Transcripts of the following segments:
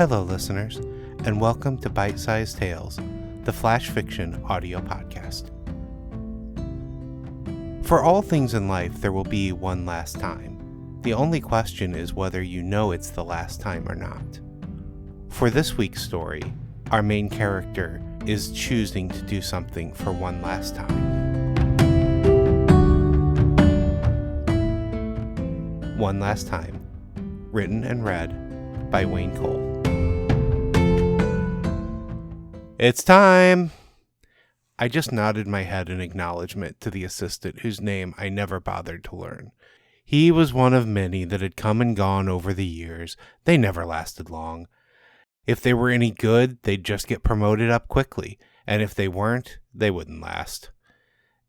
Hello, listeners, and welcome to Bite-Sized Tales, the Flash Fiction audio podcast. For all things in life, there will be one last time. The only question is whether you know it's the last time or not. For this week's story, our main character is choosing to do something for one last time. One Last Time, written and read by Wayne Cole. It's time! I just nodded my head in acknowledgement to the assistant whose name I never bothered to learn. He was one of many that had come and gone over the years. They never lasted long. If they were any good, they'd just get promoted up quickly, and if they weren't, they wouldn't last.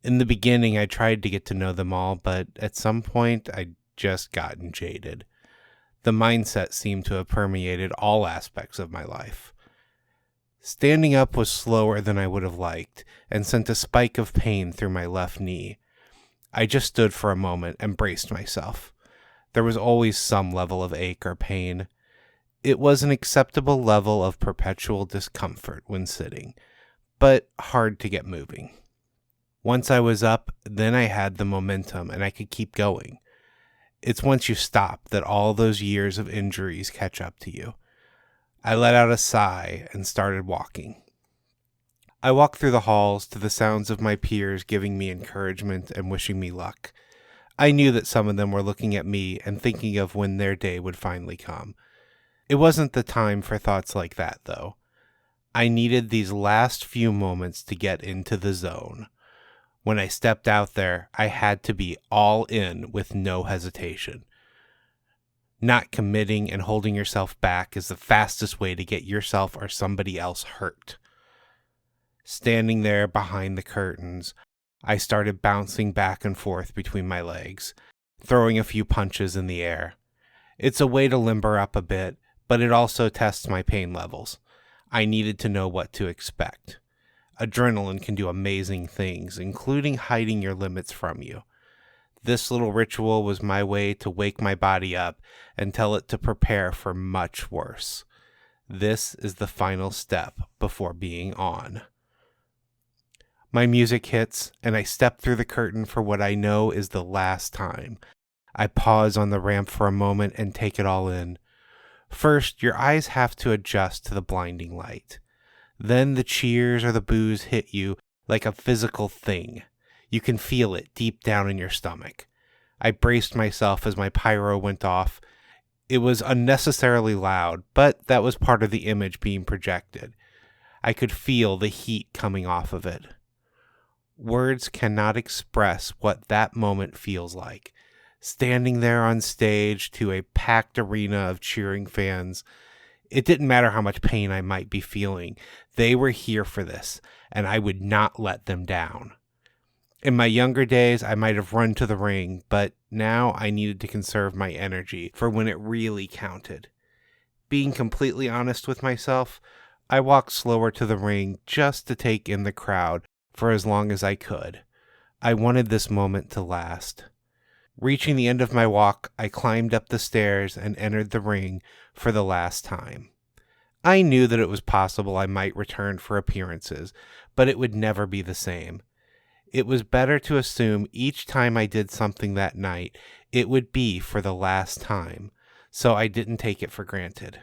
In the beginning, I tried to get to know them all, but at some point, I'd just gotten jaded. The mindset seemed to have permeated all aspects of my life. Standing up was slower than I would have liked, and sent a spike of pain through my left knee. I just stood for a moment and braced myself. There was always some level of ache or pain. It was an acceptable level of perpetual discomfort when sitting, but hard to get moving. Once I was up, then I had the momentum and I could keep going. It's once you stop that all those years of injuries catch up to you. I let out a sigh and started walking. I walked through the halls to the sounds of my peers giving me encouragement and wishing me luck. I knew that some of them were looking at me and thinking of when their day would finally come. It wasn't the time for thoughts like that, though. I needed these last few moments to get into the zone. When I stepped out there, I had to be all in with no hesitation. Not committing and holding yourself back is the fastest way to get yourself or somebody else hurt. Standing there behind the curtains, I started bouncing back and forth between my legs, throwing a few punches in the air. It's a way to limber up a bit, but it also tests my pain levels. I needed to know what to expect. Adrenaline can do amazing things, including hiding your limits from you. This little ritual was my way to wake my body up and tell it to prepare for much worse. This is the final step before being on. My music hits, and I step through the curtain for what I know is the last time. I pause on the ramp for a moment and take it all in. First, your eyes have to adjust to the blinding light. Then the cheers or the boos hit you like a physical thing. You can feel it deep down in your stomach. I braced myself as my pyro went off. It was unnecessarily loud, but that was part of the image being projected. I could feel the heat coming off of it. Words cannot express what that moment feels like. Standing there on stage to a packed arena of cheering fans, it didn't matter how much pain I might be feeling. They were here for this, and I would not let them down. In my younger days, I might have run to the ring, but now I needed to conserve my energy for when it really counted. Being completely honest with myself, I walked slower to the ring just to take in the crowd for as long as I could. I wanted this moment to last. Reaching the end of my walk, I climbed up the stairs and entered the ring for the last time. I knew that it was possible I might return for appearances, but it would never be the same. It was better to assume each time I did something that night, it would be for the last time, so I didn't take it for granted.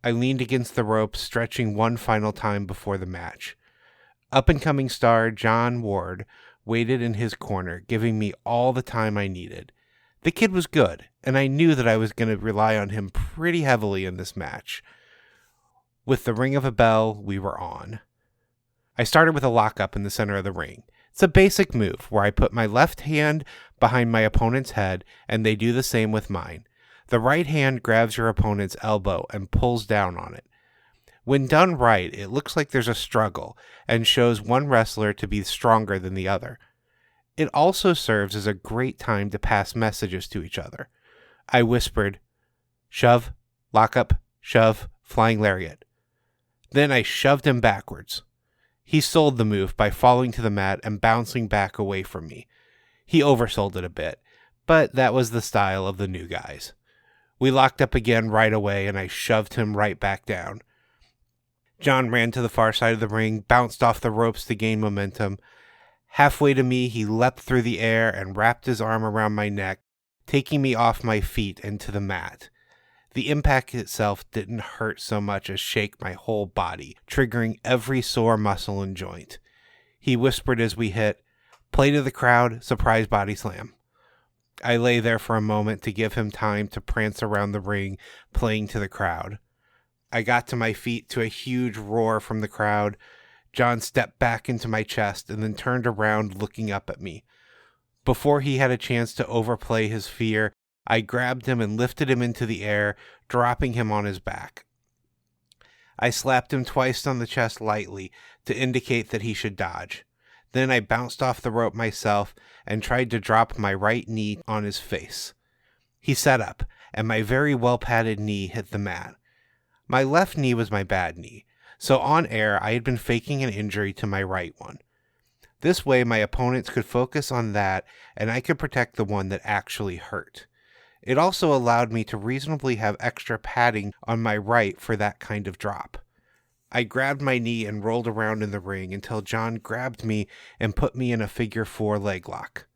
I leaned against the rope, stretching one final time before the match. Up-and-coming star John Ward waited in his corner, giving me all the time I needed. The kid was good, and I knew that I was going to rely on him pretty heavily in this match. With the ring of a bell, we were on. I started with a lockup in the center of the ring. It's a basic move where I put my left hand behind my opponent's head and they do the same with mine. The right hand grabs your opponent's elbow and pulls down on it. When done right, it looks like there's a struggle and shows one wrestler to be stronger than the other. It also serves as a great time to pass messages to each other. I whispered, "Shove, lockup, shove, flying lariat." Then I shoved him backwards. He sold the move by falling to the mat and bouncing back away from me. He oversold it a bit, but that was the style of the new guys. We locked up again right away, and I shoved him right back down. John ran to the far side of the ring, bounced off the ropes to gain momentum. Halfway to me, he leapt through the air and wrapped his arm around my neck, taking me off my feet and to the mat. The impact itself didn't hurt so much as shake my whole body, triggering every sore muscle and joint. He whispered as we hit, "Play to the crowd, surprise body slam." I lay there for a moment to give him time to prance around the ring, playing to the crowd. I got to my feet to a huge roar from the crowd. John stepped back into my chest and then turned around looking up at me. Before he had a chance to overplay his fear, I grabbed him and lifted him into the air, dropping him on his back. I slapped him twice on the chest lightly to indicate that he should dodge. Then I bounced off the rope myself and tried to drop my right knee on his face. He sat up, and my very well-padded knee hit the mat. My left knee was my bad knee, so on air I had been faking an injury to my right one. This way my opponents could focus on that, and I could protect the one that actually hurt. It also allowed me to reasonably have extra padding on my right for that kind of drop. I grabbed my knee and rolled around in the ring until John grabbed me and put me in a figure 4 leg lock.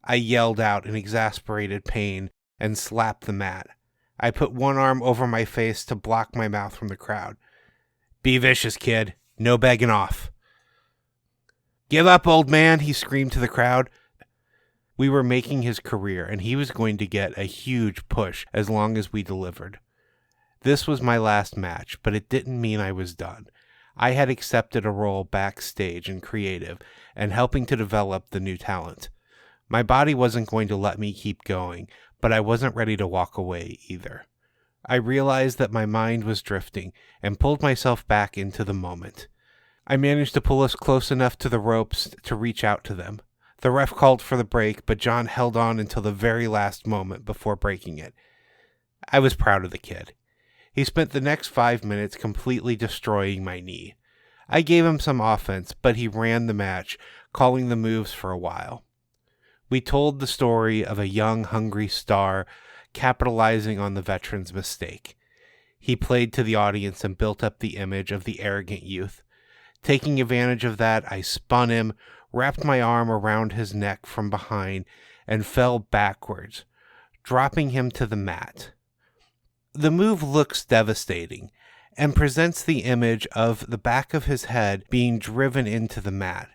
I yelled out in exasperated pain and slapped the mat. I put one arm over my face to block my mouth from the crowd. "Be vicious, kid. No begging off." "Give up, old man," he screamed to the crowd. We were making his career, and he was going to get a huge push as long as we delivered. This was my last match, but it didn't mean I was done. I had accepted a role backstage and creative, and helping to develop the new talent. My body wasn't going to let me keep going, but I wasn't ready to walk away either. I realized that my mind was drifting, and pulled myself back into the moment. I managed to pull us close enough to the ropes to reach out to them. The ref called for the break, but John held on until the very last moment before breaking it. I was proud of the kid. He spent the next 5 minutes completely destroying my knee. I gave him some offense, but he ran the match, calling the moves for a while. We told the story of a young, hungry star capitalizing on the veteran's mistake. He played to the audience and built up the image of the arrogant youth. Taking advantage of that, I spun him, wrapped my arm around his neck from behind, and fell backwards, dropping him to the mat. The move looks devastating and presents the image of the back of his head being driven into the mat.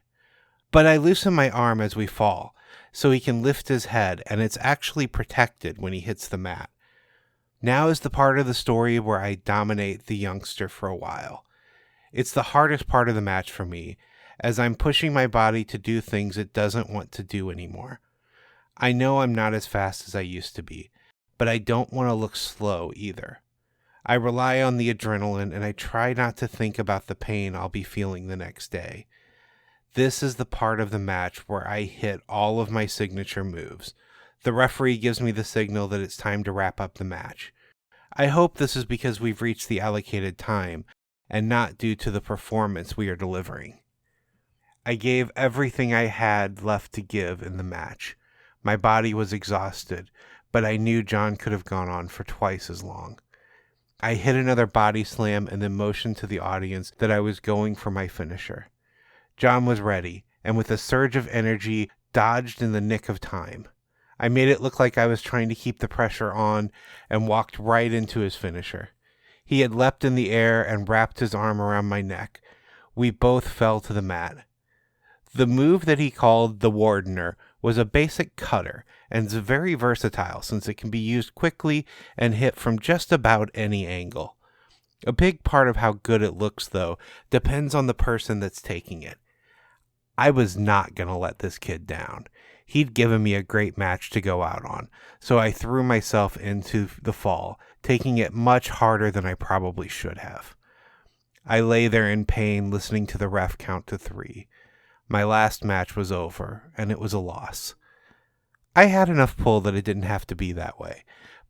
But I loosen my arm as we fall, so he can lift his head, and it's actually protected when he hits the mat. Now is the part of the story where I dominate the youngster for a while. It's the hardest part of the match for me, as I'm pushing my body to do things it doesn't want to do anymore. I know I'm not as fast as I used to be, but I don't want to look slow either. I rely on the adrenaline, and I try not to think about the pain I'll be feeling the next day. This is the part of the match where I hit all of my signature moves. The referee gives me the signal that it's time to wrap up the match. I hope this is because we've reached the allocated time, and not due to the performance we are delivering. I gave everything I had left to give in the match. My body was exhausted, but I knew John could have gone on for twice as long. I hit another body slam and then motioned to the audience that I was going for my finisher. John was ready, and with a surge of energy, dodged in the nick of time. I made it look like I was trying to keep the pressure on and walked right into his finisher. He had leapt in the air and wrapped his arm around my neck. We both fell to the mat. The move that he called the Wardener was a basic cutter and is very versatile since it can be used quickly and hit from just about any angle. A big part of how good it looks, though, depends on the person that's taking it. I was not going to let this kid down. He'd given me a great match to go out on, so I threw myself into the fall, taking it much harder than I probably should have. I lay there in pain, listening to the ref count to 3. My last match was over, and it was a loss. I had enough pull that it didn't have to be that way,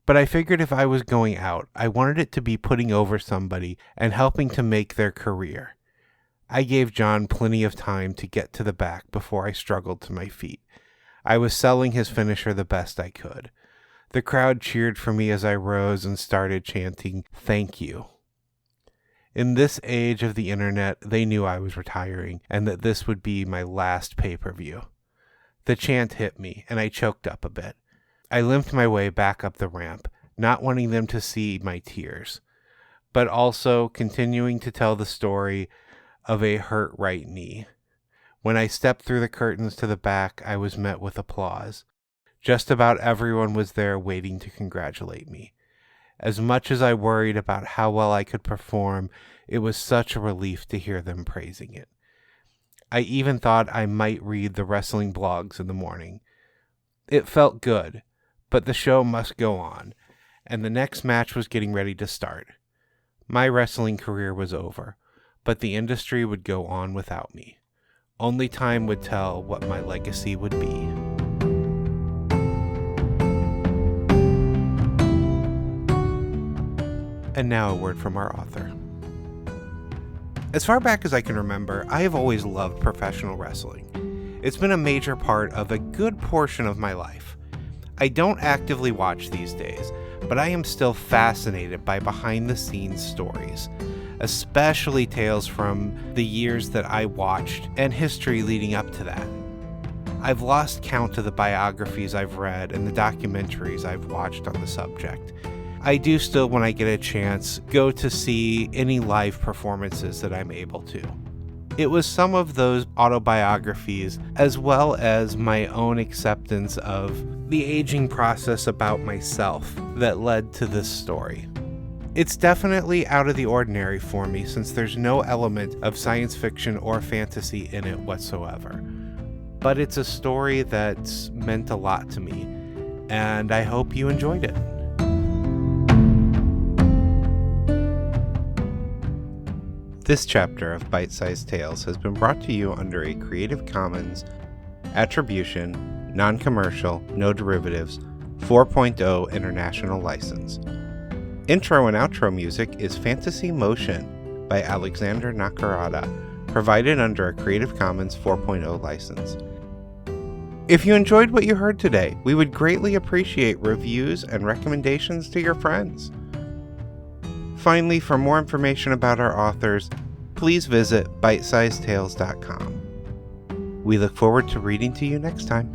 but I figured if I was going out, I wanted it to be putting over somebody and helping to make their career. I gave John plenty of time to get to the back before I struggled to my feet. I was selling his finisher the best I could. The crowd cheered for me as I rose and started chanting, "Thank you." In this age of the internet, they knew I was retiring and that this would be my last pay-per-view. The chant hit me, and I choked up a bit. I limped my way back up the ramp, not wanting them to see my tears, but also continuing to tell the story of a hurt right knee. When I stepped through the curtains to the back, I was met with applause. Just about everyone was there waiting to congratulate me. As much as I worried about how well I could perform, it was such a relief to hear them praising it. I even thought I might read the wrestling blogs in the morning. It felt good, but the show must go on, and the next match was getting ready to start. My wrestling career was over, but the industry would go on without me. Only time would tell what my legacy would be. And now a word from our author. As far back as I can remember, I have always loved professional wrestling. It's been a major part of a good portion of my life. I don't actively watch these days, but I am still fascinated by behind-the-scenes stories, especially tales from the years that I watched and history leading up to that. I've lost count of the biographies I've read and the documentaries I've watched on the subject. I do still, when I get a chance, go to see any live performances that I'm able to. It was some of those autobiographies, as well as my own acceptance of the aging process about myself, that led to this story. It's definitely out of the ordinary for me, since there's no element of science fiction or fantasy in it whatsoever. But it's a story that's meant a lot to me, and I hope you enjoyed it. This chapter of Bite-Sized Tales has been brought to you under a Creative Commons Attribution, Non-Commercial, No Derivatives 4.0 International License. Intro and outro music is Fantasy Motion by Alexander Nakarada, provided under a Creative Commons 4.0 license. If you enjoyed what you heard today, we would greatly appreciate reviews and recommendations to your friends. Finally, for more information about our authors, please visit bitesizedtales.com. We look forward to reading to you next time.